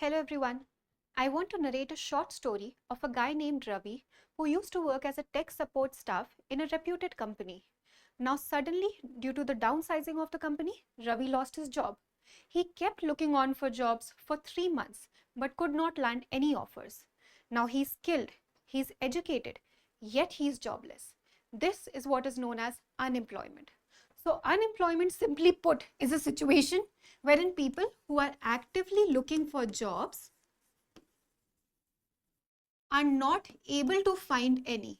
Hello everyone. I want to narrate a short story of a guy named Ravi who used to work as a tech support staff in a reputed company. Now suddenly, due to the downsizing of the company, Ravi lost his job. He kept looking on for jobs for 3 months but could not land any offers. Now he's skilled, he's educated, yet he's jobless. This is what is known as unemployment. So unemployment, simply put, is a situation wherein people who are actively looking for jobs are not able to find any.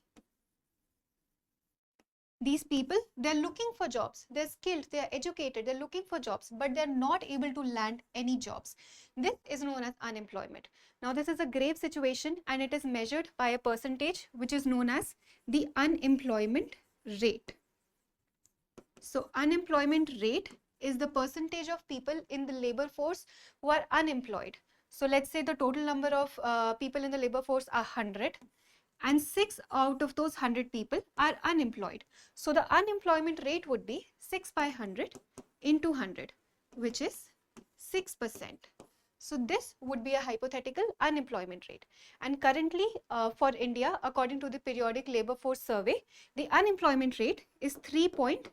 These people, they're looking for jobs, they're skilled, they're educated, they're looking for jobs, but they're not able to land any jobs. This is known as unemployment. Now, this is a grave situation and it is measured by a percentage which is known as the unemployment rate. So, unemployment rate is the percentage of people in the labor force who are unemployed. So, let's say the total number of people in the labor force are 100 and 6 out of those 100 people are unemployed. So, the unemployment rate would be 6 by 100 into 100, which is 6%. So, this would be a hypothetical unemployment rate. And currently for India, according to the periodic labor force survey, the unemployment rate is 3.2%.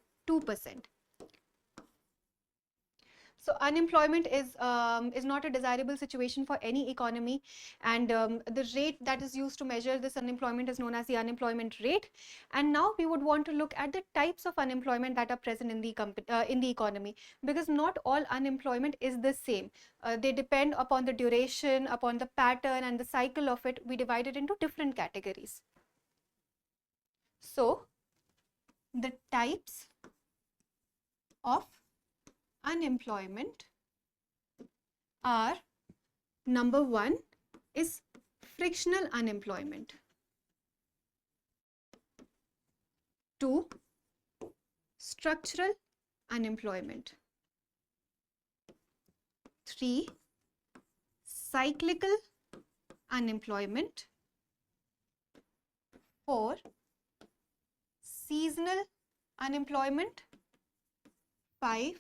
So unemployment is not a desirable situation for any economy, and the rate that is used to measure this unemployment is known as the unemployment rate. And now we would want to look at the types of unemployment that are present in the economy, because not all unemployment is the same. They depend upon the duration, upon the pattern and the cycle of it. We divide it into different categories. So the types of unemployment are: number 1 is frictional unemployment, 2 structural unemployment, 3 cyclical unemployment, 4 seasonal unemployment, 5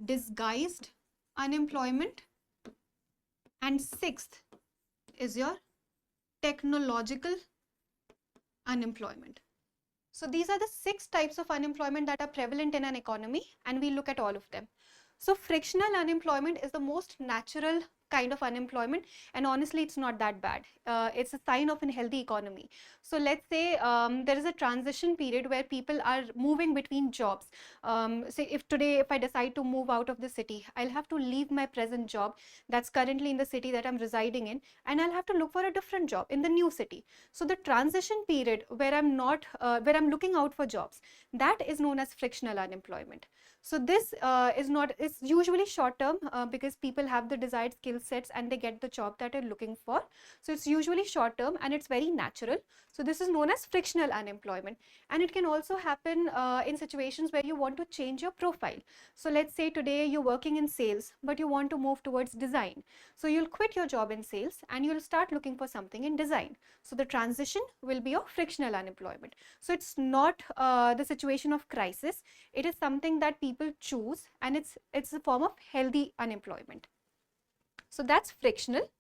disguised unemployment, and 6th is your technological unemployment. So these are the 6 types of unemployment that are prevalent in an economy, and we look at all of them. So frictional unemployment is the most natural kind of unemployment, and honestly it's not that bad. It's a sign of a healthy economy. So let's say there is a transition period where people are moving between jobs. Say if today I decide to move out of the city, I'll have to leave my present job that's currently in the city that I'm residing in, and I'll have to look for a different job in the new city. So the transition period where I'm looking out for jobs, that is known as frictional unemployment. So this is usually short term because people have the desired skill sets and they get the job that they're looking for. So it's usually short term and it's very natural. So this is known as frictional unemployment, and it can also happen in situations where you want to change your profile. So let's say today you're working in sales but you want to move towards design. So you'll quit your job in sales and you'll start looking for something in design. So the transition will be of frictional unemployment. So it's not the situation of crisis. It is something that people choose, and it's a form of healthy unemployment. So that's frictional.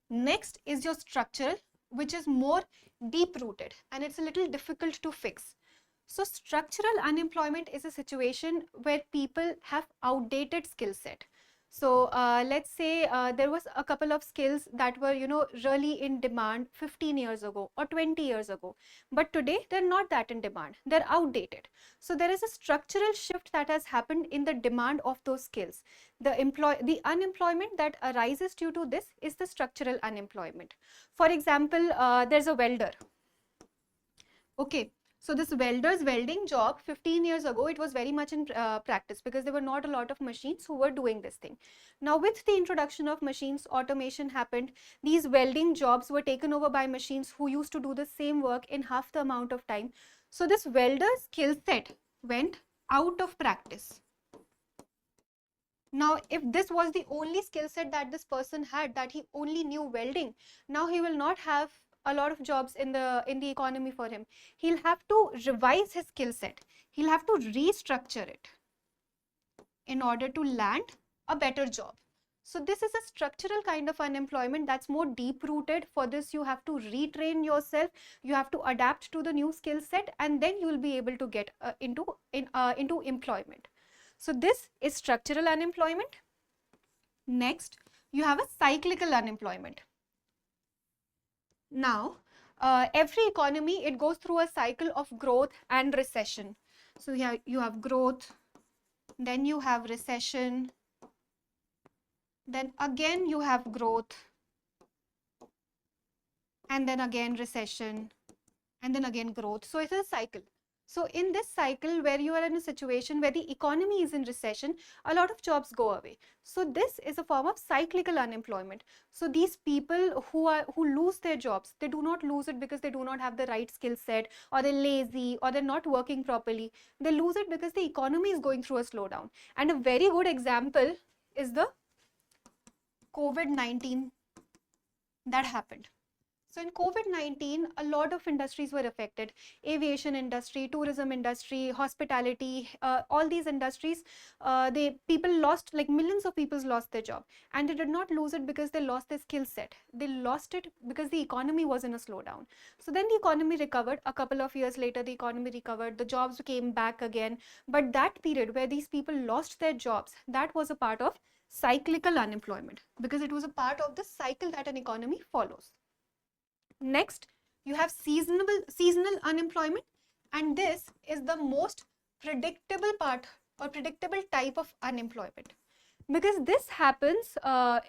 Next is your structural, which is more deep rooted and it's a little difficult to fix. So structural unemployment is a situation where people have outdated skill set. So let's say there was a couple of skills that were, really in demand 15 years ago or 20 years ago, but today they're not that in demand, they're outdated. So there is a structural shift that has happened in the demand of those skills. The unemployment that arises due to this is the structural unemployment. For example, there's a welder. Okay, so this welder's welding job 15 years ago, it was very much in practice because there were not a lot of machines who were doing this thing. Now with the introduction of machines, automation happened. These welding jobs were taken over by machines who used to do the same work in half the amount of time. So this welder's skill set went out of practice. Now, if this was the only skill set that this person had, that he only knew welding, now he will not have a lot of jobs in the economy for him. He'll have to revise his skill set. He'll have to restructure it in order to land a better job. So this is a structural kind of unemployment that's more deep rooted. For this, you have to retrain yourself, you have to adapt to the new skill set, and then you will be able to get into employment. So this is structural unemployment. Next, you have a cyclical unemployment. Now, every economy, it goes through a cycle of growth and recession. So you have growth, then you have recession, then again you have growth, and then again recession, and then again growth. So it's a cycle. So in this cycle where you are in a situation where the economy is in recession, a lot of jobs go away. So this is a form of cyclical unemployment. So these people who lose their jobs, they do not lose it because they do not have the right skill set, or they're lazy, or they're not working properly. They lose it because the economy is going through a slowdown. And a very good example is the COVID-19 that happened. So in COVID-19, a lot of industries were affected. Aviation industry, tourism industry, hospitality, all these industries, people lost, like millions of people lost their job. And they did not lose it because they lost their skill set. They lost it because the economy was in a slowdown. So then the economy recovered. A couple of years later, the economy recovered. The jobs came back again. But that period where these people lost their jobs, that was a part of cyclical unemployment, because it was a part of the cycle that an economy follows. Next, you have seasonal unemployment, and this is the most predictable part or predictable type of unemployment, because this happens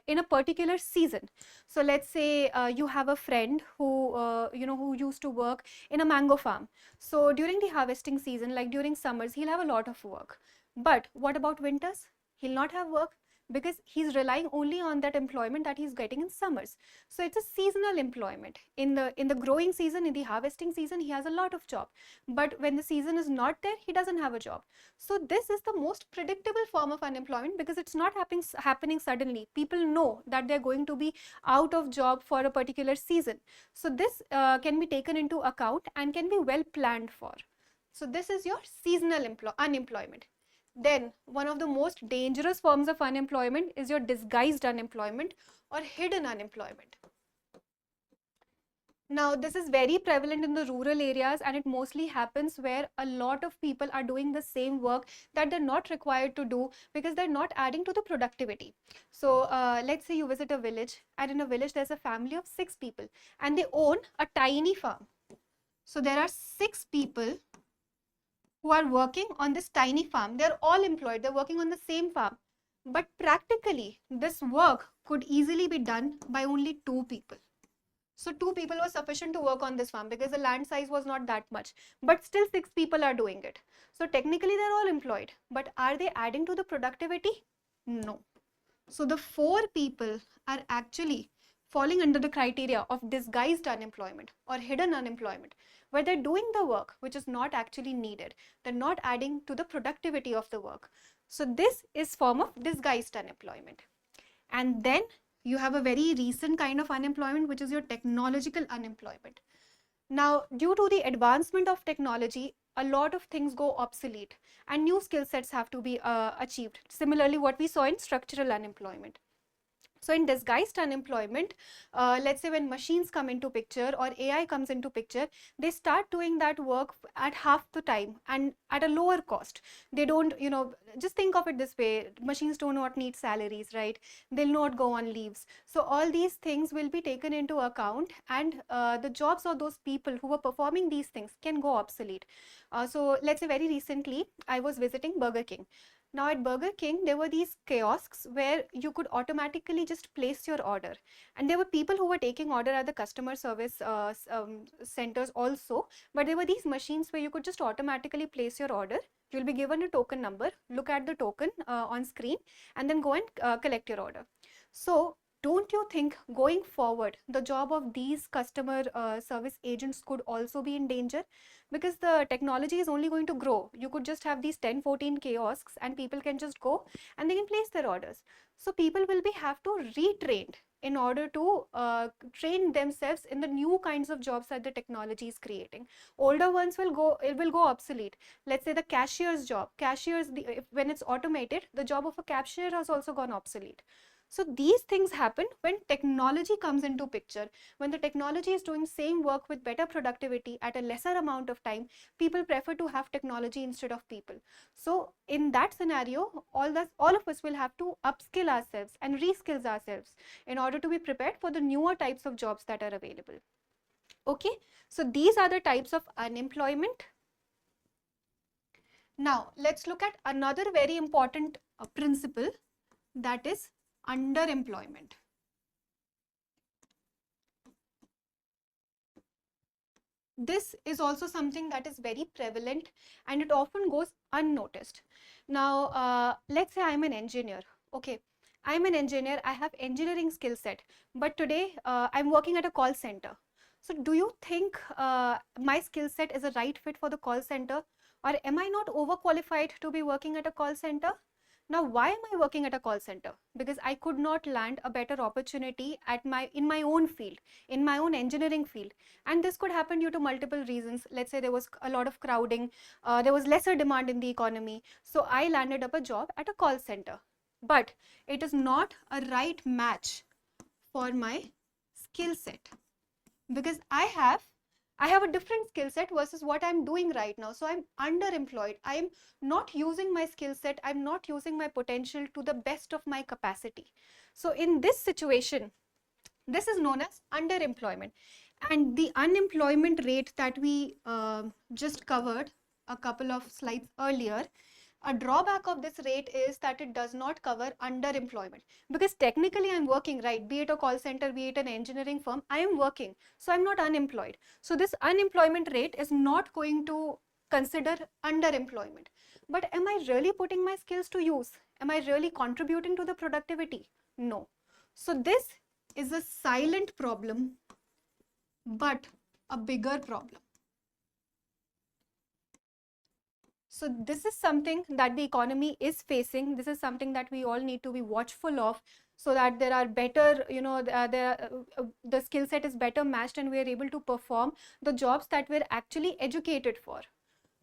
in a particular season. So let's say you have a friend who used to work in a mango farm. So during the harvesting season, like during summers, he'll have a lot of work. But what about winters? He'll not have work, because he's relying only on that employment that he's getting in summers. So it's a seasonal employment. In the growing season, in the harvesting season, he has a lot of job. But when the season is not there, he doesn't have a job. So this is the most predictable form of unemployment, because it's not happening suddenly. People know that they're going to be out of job for a particular season. So this can be taken into account and can be well planned for. So this is your seasonal unemployment. Then one of the most dangerous forms of unemployment is your disguised unemployment or hidden unemployment. Now, this is very prevalent in the rural areas, and it mostly happens where a lot of people are doing the same work that they're not required to do because they're not adding to the productivity. So let's say you visit a village, and in a village there's a family of 6 people and they own a tiny farm. So there are 6 people who are working on this tiny farm. They're all employed, they're working on the same farm. But practically, this work could easily be done by only 2 people. So 2 people were sufficient to work on this farm because the land size was not that much. But still 6 people are doing it. So technically they're all employed. But are they adding to the productivity? No. So the 4 people are actually falling under the criteria of disguised unemployment or hidden unemployment, where they're doing the work which is not actually needed. They're not adding to the productivity of the work. So this is form of disguised unemployment. And then you have a very recent kind of unemployment, which is your technological unemployment. Now, due to the advancement of technology, a lot of things go obsolete and new skill sets have to be achieved. Similarly, what we saw in structural unemployment. So in disguised unemployment, let's say when machines come into picture or AI comes into picture, they start doing that work at half the time and at a lower cost. They don't, just think of it this way, machines do not need salaries, right? They'll not go on leaves. So all these things will be taken into account, and the jobs of those people who were performing these things can go obsolete. So let's say very recently, I was visiting Burger King. Now at Burger King, there were these kiosks where you could automatically just place your order. And there were people who were taking order at the customer service centers also. But there were these machines where you could just automatically place your order. You'll be given a token number, look at the token on screen, and then go and collect your order. So don't you think going forward, the job of these customer service agents could also be in danger? Because the technology is only going to grow. You could just have these 10, 14 kiosks and people can just go and they can place their orders. So people will have to retrained in order to train themselves in the new kinds of jobs that the technology is creating. Older ones will go obsolete. Let's say the cashier's job. When it's automated, the job of a cashier has also gone obsolete. So these things happen when technology comes into picture. When the technology is doing same work with better productivity at a lesser amount of time, people prefer to have technology instead of people. So in that scenario, all of us will have to upskill ourselves and reskill ourselves in order to be prepared for the newer types of jobs that are available. Okay, so these are the types of unemployment. Now let's look at another very important principle, that is underemployment. This is also something that is very prevalent and it often goes unnoticed. Now, let's say I'm an engineer. Okay, I'm an engineer, I have engineering skill set, but today I'm working at a call center. So do you think my skill set is a right fit for the call center, or am I not overqualified to be working at a call center? Now, why am I working at a call center? Because I could not land a better opportunity in my own field, in my own engineering field. And this could happen due to multiple reasons. Let's say there was a lot of crowding, there was lesser demand in the economy. So I landed up a job at a call center. But it is not a right match for my skill set, because I have a different skill set versus what I'm doing right now. So I'm underemployed. I'm not using my skill set. I'm not using my potential to the best of my capacity. So in this situation, this is known as underemployment. And the unemployment rate that we just covered a couple of slides earlier, a drawback of this rate is that it does not cover underemployment, because technically I'm working, right? Be it a call center, be it an engineering firm, I am working. So I'm not unemployed. So this unemployment rate is not going to consider underemployment. But am I really putting my skills to use? Am I really contributing to the productivity? No. So this is a silent problem, but a bigger problem. So this is something that the economy is facing. This is something that we all need to be watchful of, so that there are better, the skill set is better matched and we are able to perform the jobs that we're actually educated for.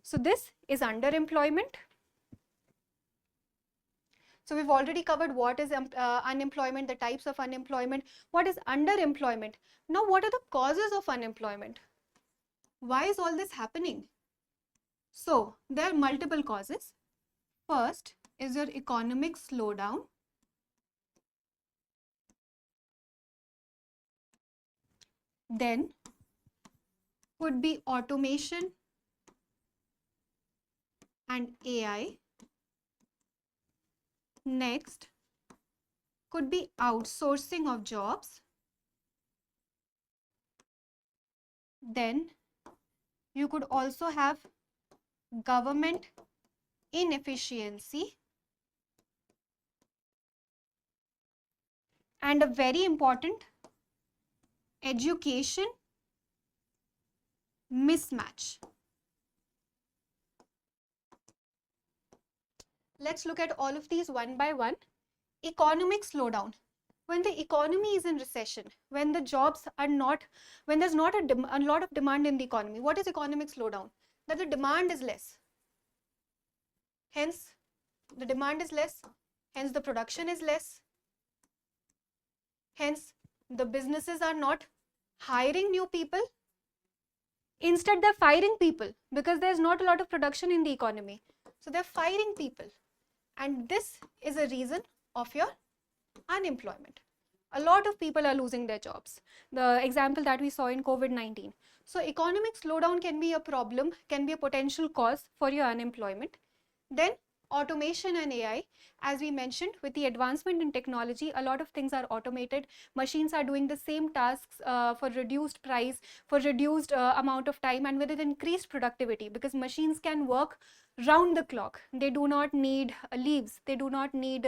So this is underemployment. So we've already covered what is unemployment, the types of unemployment, what is underemployment. Now, what are the causes of unemployment? Why is all this happening? So there are multiple causes. First is your economic slowdown. Then could be automation and AI. Next could be outsourcing of jobs. Then you could also have government inefficiency. And a very important, education mismatch. Let's look at all of these one by one. Economic slowdown. When the economy is in recession, when the jobs are not, when there's not a lot of demand in the economy, what is economic slowdown? That the demand is less. Hence, the demand is less. Hence, the production is less. Hence, the businesses are not hiring new people. Instead, they're firing people because there's not a lot of production in the economy. So they're firing people. And this is a reason of your unemployment. A lot of people are losing their jobs. The example that we saw in COVID-19. So economic slowdown can be a problem, can be a potential cause for your unemployment. Then automation and AI, as we mentioned, with the advancement in technology, a lot of things are automated. Machines are doing the same tasks for reduced price, for reduced amount of time, and with it increased productivity, because machines can work round the clock. They do not need leaves. They do not need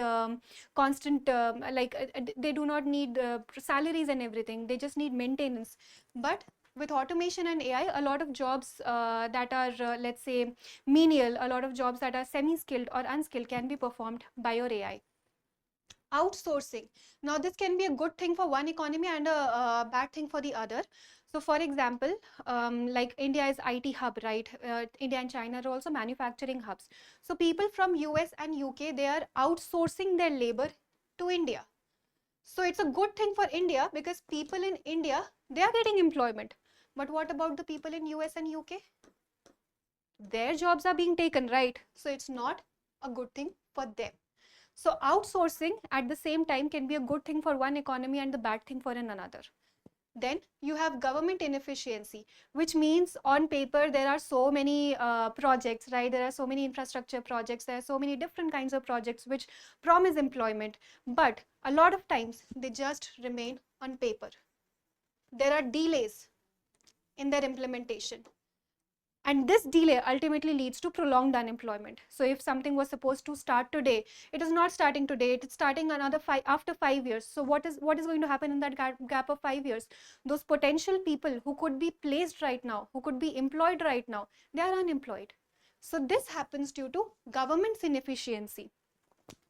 constant, they do not need salaries and everything. They just need maintenance. But with automation and AI, a lot of jobs that are, let's say, menial, a lot of jobs that are semi-skilled or unskilled can be performed by your AI. Outsourcing. Now, this can be a good thing for one economy and a bad thing for the other. So, for example, like India is IT hub, right? India and China are also manufacturing hubs. So, people from US and UK, they are outsourcing their labor to India. So it's a good thing for India because people in India, they are getting employment. But what about the people in US and UK? Their jobs are being taken, right? So it's not a good thing for them. So outsourcing at the same time can be a good thing for one economy and the bad thing for another. Then you have government inefficiency, which means on paper there are so many projects, right? There are so many infrastructure projects, there are so many different kinds of projects which promise employment, but a lot of times they just remain on paper. There are delays in their implementation. And this delay ultimately leads to prolonged unemployment. So if something was supposed to start today, it is not starting today, it is starting after 5 years. So what is going to happen in that gap of 5 years? Those potential people who could be placed right now, who could be employed right now, they are unemployed. So this happens due to government's inefficiency.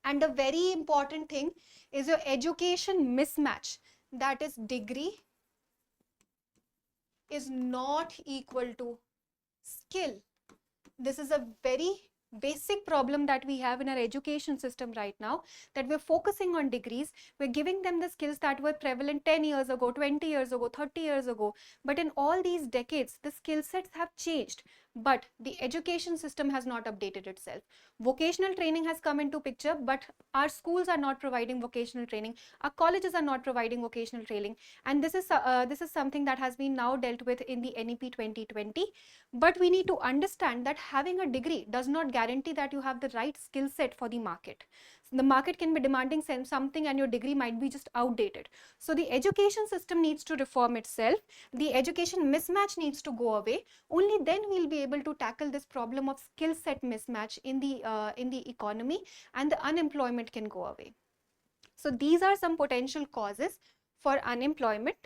And a very important thing is your education mismatch. That is, degree is not equal to skill. This is a very basic problem that we have in our education system right now, that we're focusing on degrees. We're giving them the skills that were prevalent 10 years ago, 20 years ago, 30 years ago. But in all these decades, the skill sets have changed. But the education system has not updated itself. Vocational training has come into picture, but our schools are not providing vocational training. Our colleges are not providing vocational training. And this is something that has been now dealt with in the NEP 2020. But we need to understand that having a degree does not guarantee that you have the right skill set for the market. The market can be demanding something and your degree might be just outdated. So the education system needs to reform itself. The education mismatch needs to go away. Only then we'll be able to tackle this problem of skill set mismatch in the economy, and the unemployment can go away. So these are some potential causes for unemployment.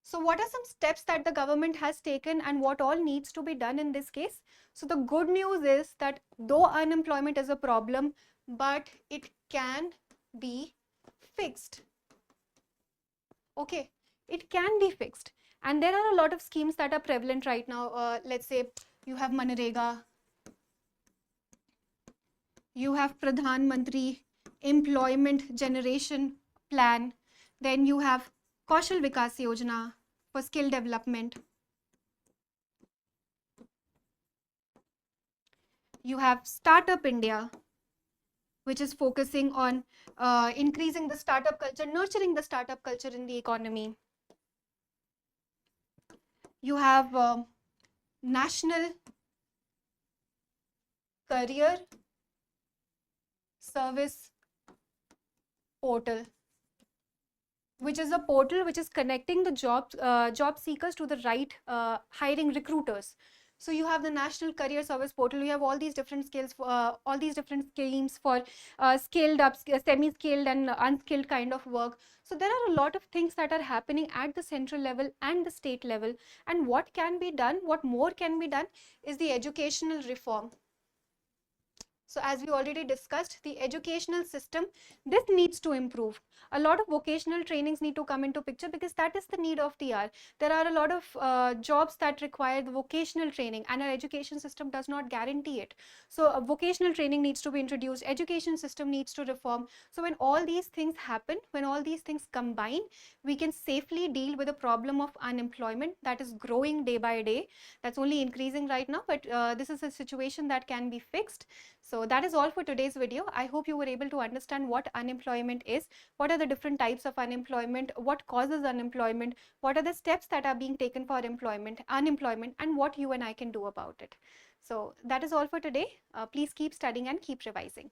So what are some steps that the government has taken and what all needs to be done in this case? So the good news is that though unemployment is a problem, but it can be fixed. Okay, it can be fixed. And there are a lot of schemes that are prevalent right now. Let's say you have Manrega, you have Pradhan Mantri Employment Generation Plan, then you have Kaushal Vikas Yojana for skill development. You have Startup India, which is focusing on increasing the startup culture, nurturing the startup culture in the economy. You have National Career Service Portal, which is a portal which is connecting the job seekers to the right hiring recruiters. So you have the National Career Service Portal. You have all these different skills, all these different schemes for skilled, semi-skilled and unskilled kind of work. So there are a lot of things that are happening at the central level and the state level. And what can be done, what more can be done, is the educational reform. So as we already discussed, the educational system, this needs to improve. A lot of vocational trainings need to come into picture because that is the need of the hour. There are a lot of jobs that require the vocational training and our education system does not guarantee it. So vocational training needs to be introduced, education system needs to reform. So when all these things happen, when all these things combine, we can safely deal with the problem of unemployment that is growing day by day. That's only increasing right now, but this is a situation that can be fixed. So that is all for today's video. I hope you were able to understand what unemployment is, what are the different types of unemployment, what causes unemployment, what are the steps that are being taken for unemployment, and what you and I can do about it. So that is all for today. Please keep studying and keep revising.